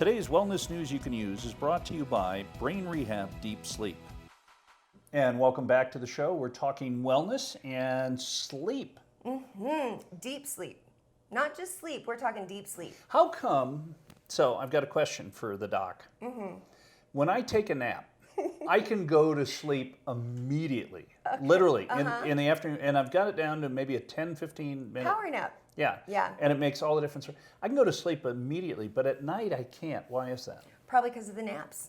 Today's wellness news you can use is brought to you by Brain Rehab Deep Sleep. And welcome back to the show. We're talking wellness and sleep. Deep sleep. Not just sleep, we're talking deep sleep. How come, so I've got a question for the doc. When I take a nap, I can go to sleep immediately, literally, in the afternoon, and I've got it down to maybe a 10, 15 minute. Power nap. Yeah. And it makes all the difference. I can go to sleep immediately, but at night I can't. Why is that? Probably because of the naps.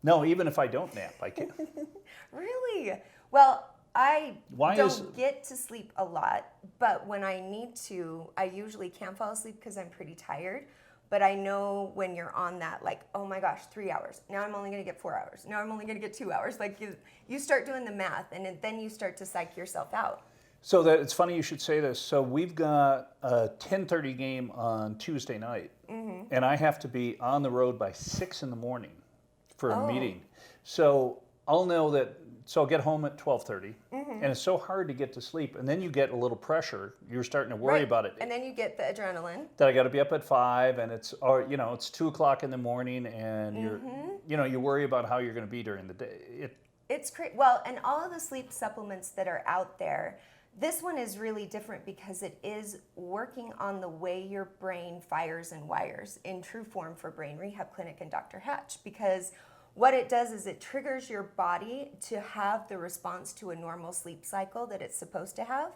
No, even if I don't nap, I can't. Really? Well, I don't get to sleep a lot, but when I need to, I usually can fall asleep because I'm pretty tired. But I know when you're on that, like, oh my gosh, 3 hours. Now I'm only going to get 4 hours. Now I'm only going to get 2 hours. Like, you start doing the math, and then you start to psych yourself out. So that it's funny you should say this. So we've got a 10:30 game on Tuesday night, and I have to be on the road by 6 in the morning for a meeting. So I'll know that. So I'll get home at 12:30, and it's so hard to get to sleep. And then you get a little pressure. You're starting to worry about it. And then you get the adrenaline. That I got to be up at 5, and it's 2 o'clock in the morning, and you worry about how you're going to be during the day. It's crazy. Well, and all of the sleep supplements that are out there, this one is really different because it is working on the way your brain fires and wires in true form for Brain Rehab Clinic and Dr. Hatch. Because what it does is it triggers your body to have the response to a normal sleep cycle that it's supposed to have.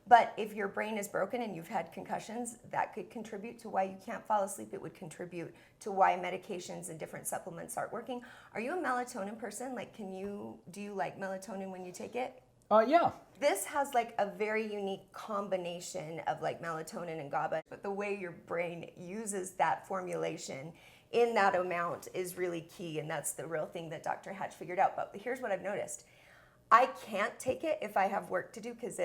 But if your brain is broken and you've had concussions, that could contribute to why you can't fall asleep. It would contribute to why medications and different supplements aren't working. Are you a melatonin person? Like, do you like melatonin when you take it? Yeah. This has like a very unique combination of like melatonin and GABA, but the way your brain uses that formulation in that amount is really key, and that's the real thing that Dr. Hatch figured out. But here's what I've noticed. I can't take it if I have work to do because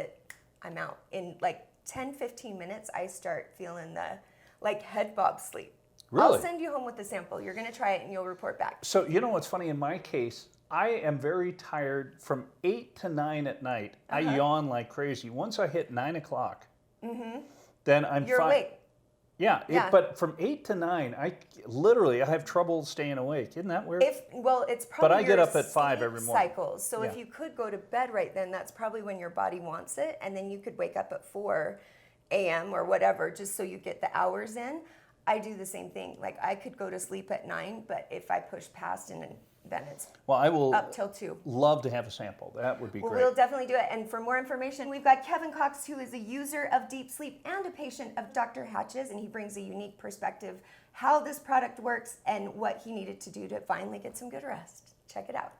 I'm out. In like 10, 15 minutes, I start feeling the like head bob sleep. Really? I'll send you home with the sample. You're going to try it and you'll report back. So you know what's funny? In my case, I am very tired from 8 to 9 at night. I yawn like crazy. Once I hit 9 o'clock, then I'm You're fine. awake. Yeah. But from 8 to 9, I have trouble staying awake. Isn't that weird? It's probably but I get your up at 5 every morning. Cycles. So if you could go to bed right then, that's probably when your body wants it, and then you could wake up at 4 a.m. or whatever, just so you get the hours in. I do the same thing. Like, I could go to sleep at 9, but if I push past and then it's I will up till 2. Love to have a sample. That would be great. We'll definitely do it. And for more information, we've got Kevin Cox, who is a user of Deep Sleep and a patient of Dr. Hatch's, and he brings a unique perspective how this product works and what he needed to do to finally get some good rest. Check it out.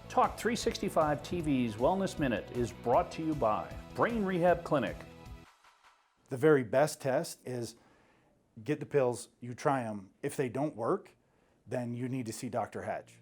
Talk365TV's Wellness Minute is brought to you by Brain Rehab Clinic. The very best test is get the pills, you try them. If they don't work, then you need to see Dr. Hatch.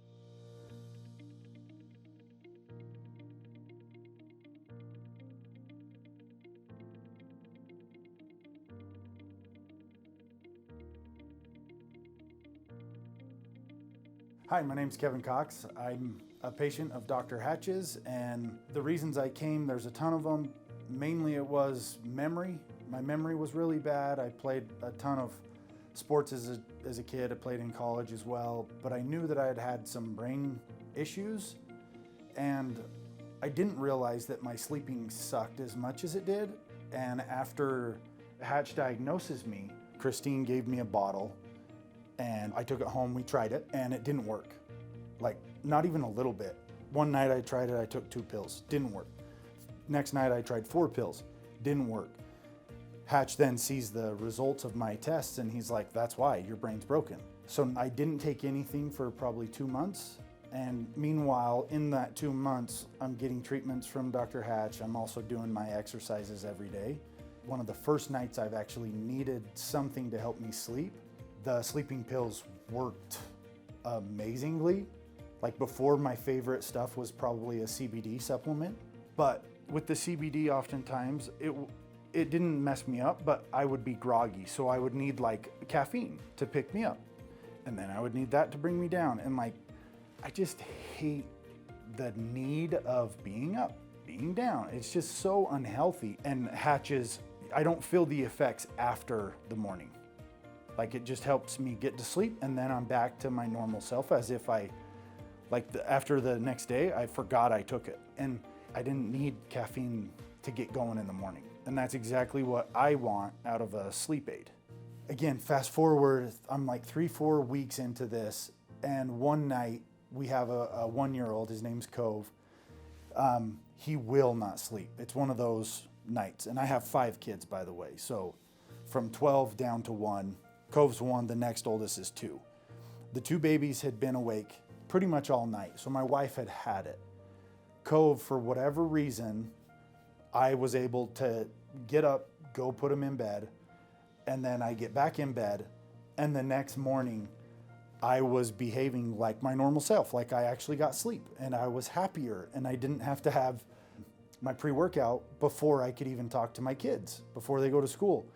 Hi, my name's Kevin Cox. I'm a patient of Dr. Hatch's, and the reasons I came, there's a ton of them. Mainly it was memory. My memory was really bad. I played a ton of sports as a kid. I played in college as well, but I knew that I had had some brain issues, and I didn't realize that my sleeping sucked as much as it did. And after Hatch diagnoses me, Christine gave me a bottle, and I took it home, we tried it, and it didn't work. Like, not even a little bit. One night I tried it, I took 2 pills, didn't work. Next night I tried 4 pills, didn't work. Hatch then sees the results of my tests and he's like, that's why, your brain's broken. So I didn't take anything for probably 2 months. And meanwhile, in that 2 months, I'm getting treatments from Dr. Hatch. I'm also doing my exercises every day. One of the first nights I've actually needed something to help me sleep, the sleeping pills worked amazingly. Like, before, my favorite stuff was probably a CBD supplement. But with the CBD, oftentimes, it didn't mess me up, but I would be groggy. So I would need like caffeine to pick me up. And then I would need that to bring me down. And like, I just hate the need of being up, being down. It's just so unhealthy. And Hatch's, I don't feel the effects after the morning. Like it just helps me get to sleep, and then I'm back to my normal self, as if after the next day, I forgot I took it. And I didn't need caffeine to get going in the morning. And that's exactly what I want out of a sleep aid. Again, fast forward, I'm like 3-4 weeks into this, and one night we have a 1-year-old, his name's Cove. He will not sleep. It's one of those nights. And I have 5 kids, by the way. So from 12 down to 1, Cove's 1, the next oldest is 2. The 2 babies had been awake pretty much all night, so my wife had it. Cove, for whatever reason, I was able to get up, go put him in bed, and then I get back in bed, and the next morning I was behaving like my normal self, like I actually got sleep, and I was happier, and I didn't have to have my pre-workout before I could even talk to my kids, before they go to school.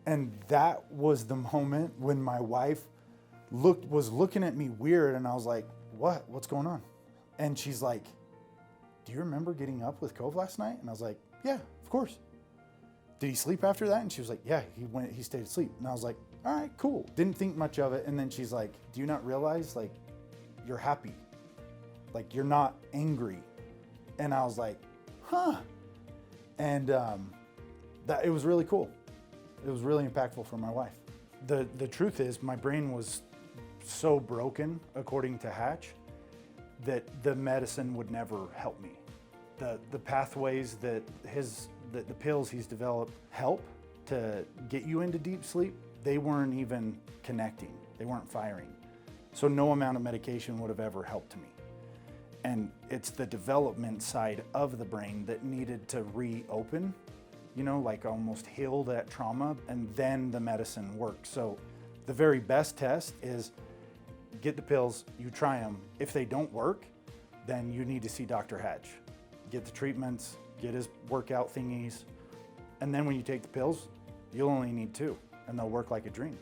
And that was the moment when my wife was looking at me weird, and I was like, what's going on? And she's like, do you remember getting up with Cove last night? And I was like, yeah, of course. Did he sleep after that? And she was like, yeah, he stayed asleep. And I was like, all right, cool. Didn't think much of it. And then she's like, do you not realize, like, you're happy? Like, you're not angry. And I was like, huh. And it was really cool. It was really impactful for my wife. The truth is, my brain was so broken, according to Hatch, that the medicine would never help me. The pathways that the pills he's developed help to get you into deep sleep, they weren't even connecting. They weren't firing. So no amount of medication would have ever helped me. And it's the development side of the brain that needed to reopen, like almost heal that trauma, and then the medicine works. So the very best test is get the pills, you try them. If they don't work, then you need to see Dr. Hatch. Get the treatments, get his workout thingies, and then when you take the pills, you'll only need 2, and they'll work like a dream.